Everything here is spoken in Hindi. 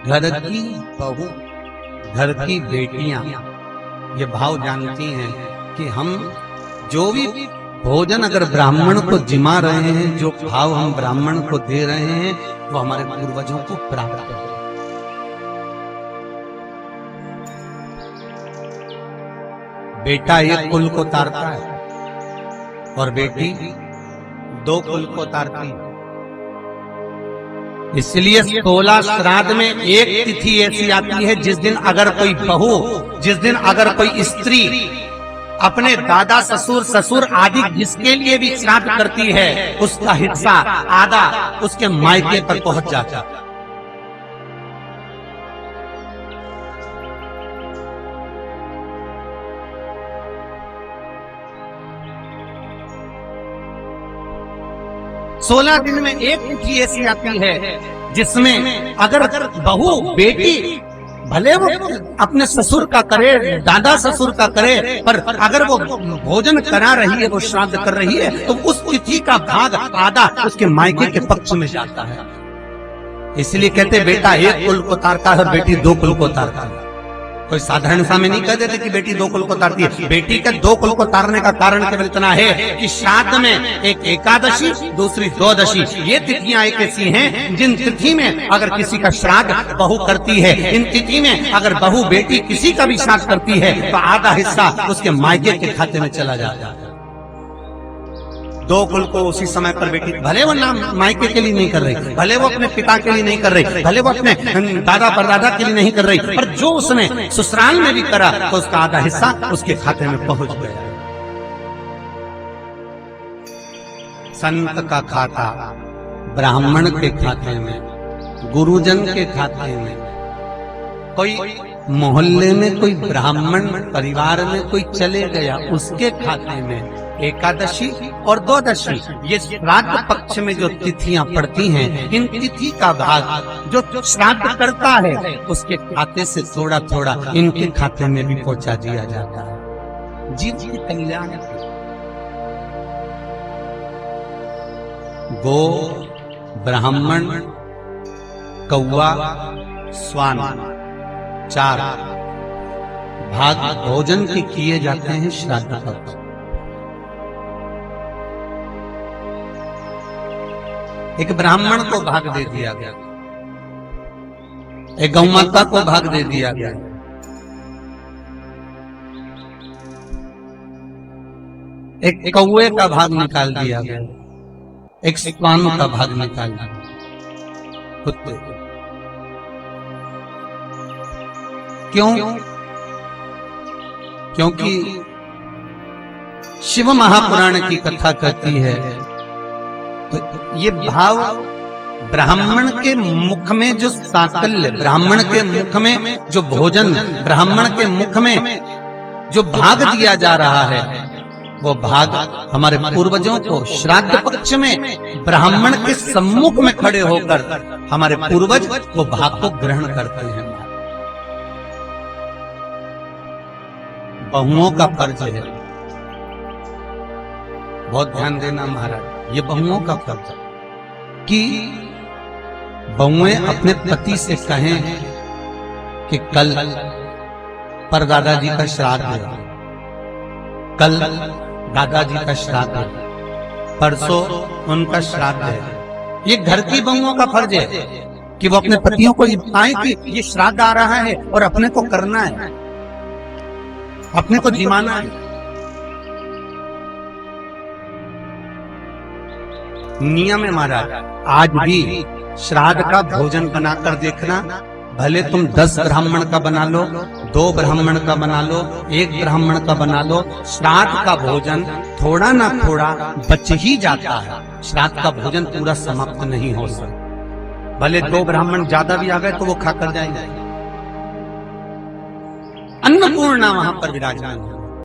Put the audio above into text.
घर की बहू, घर की बेटियां ये भाव जानती हैं कि हम जो भी भोजन अगर ब्राह्मण को जिमा रहे हैं, जो भाव हम ब्राह्मण को दे रहे हैं, वो हमारे पूर्वजों को प्राप्त है। बेटा एक कुल को तारता है और बेटी दो कुल को तारती है। इसलिए 16 श्राद्ध में एक तिथि ऐसी आती है जिस दिन अगर कोई बहू, जिस दिन अगर कोई स्त्री अपने दादा ससुर आदि जिसके लिए भी श्राद्ध करती है, उसका हिस्सा आधा उसके मायके पर पहुंच जाता है। सोलह दिन में एक तिथि ऐसी आती है जिसमें अगर बहू बेटी भले वो अपने ससुर का करे, दादा ससुर का करे, पर अगर वो भोजन करा रही है, वो श्राद्ध कर रही है, तो उस तिथि का भाग आधा उसके मायके के पक्ष में जाता है। इसलिए कहते बेटा एक कुल को तारता है और बेटी दो कुल को तारता है। कोई साधारण सा में नहीं कह देते कि बेटी दो कुल को तारती है। बेटी के दो कुल को तारने का कारण केवल इतना है कि श्राद्ध में एक एकादशी, दूसरी द्वादशी, ये तिथियां एक ऐसी हैं जिन तिथि में अगर किसी का श्राद्ध बहू करती है, इन तिथि में अगर बहू बेटी किसी का भी श्राद्ध करती है, तो आधा हिस्सा उसके मायके के खाते में चला जाता है। दो कुल को उसी समय पर बेटी, भले वो नाम मायके के लिए नहीं कर रही, भले वो अपने पिता के लिए नहीं कर रही, भले वो अपने दादा परदादा के लिए नहीं कर रही, पर जो उसने ससुराल में भी करा तो उसका आधा हिस्सा उसके खाते में पहुंच गया। संत का खाता ब्राह्मण के खाते में, गुरुजन के खाते में, कोई मोहल्ले में कोई ब्राह्मण परिवार में कोई चले गया, उसके खाते में एकादशी और द्वादशी, ये श्राद्ध पक्ष में जो तिथियां पड़ती हैं, इन तिथि का भाग जो श्राद्ध करता है उसके खाते से थोड़ा थोड़ा इनके खाते में भी पहुंचा दिया जाता है। जीव के कल्याण के। गो, ब्राह्मण, कौवा, स्वान, चार भाग भोजन के किए जाते हैं श्राद्ध पक्ष। एक ब्राह्मण को भाग दे दिया गया, एक गौ माता को भाग दे दिया गया, एक कौवे का भाग निकाल दिया गया, एक श्वान का भाग निकाल दिया, कुत्ते। क्यों? क्योंकि शिव महापुराण की कथा कहती है, तो ये भाव ब्राह्मण के मुख में जो साकल्य, ब्राह्मण के मुख में जो भोजन, ब्राह्मण के मुख में जो भाग दिया जा रहा है, वो भाग हमारे पूर्वजों को श्राद्ध पक्ष में ब्राह्मण के सम्मुख में खड़े होकर हमारे पूर्वज वो भाग को ग्रहण करते हैं। बहुओं का फर्ज है, बहुत ध्यान देना महाराज, ये बहुओं का फर्ज है कि बहुएं अपने पति से कहें कि कल परदादाजी का श्राद्ध है, कल दादाजी का श्राद्ध है, परसों उनका श्राद्ध है। ये घर की बहुओं का फर्ज है कि वो अपने पतियों को बताएं कि ये श्राद्ध आ रहा है और अपने को करना है, अपने को जिमाना है। नियम है महाराज, आज भी श्राद्ध का भोजन बनाकर देखना, भले तुम 10 ब्राह्मण का बना लो, 2 ब्राह्मण का बना लो, 1 ब्राह्मण का बना लो, श्राद्ध का भोजन थोड़ा ना थोड़ा बच ही जाता है। श्राद्ध का भोजन पूरा समाप्त नहीं हो सकता, भले 2 ब्राह्मण ज्यादा भी आ गए तो वो खाकर जाएंगे। अन्नपूर्णा वहां पर विराजमान है।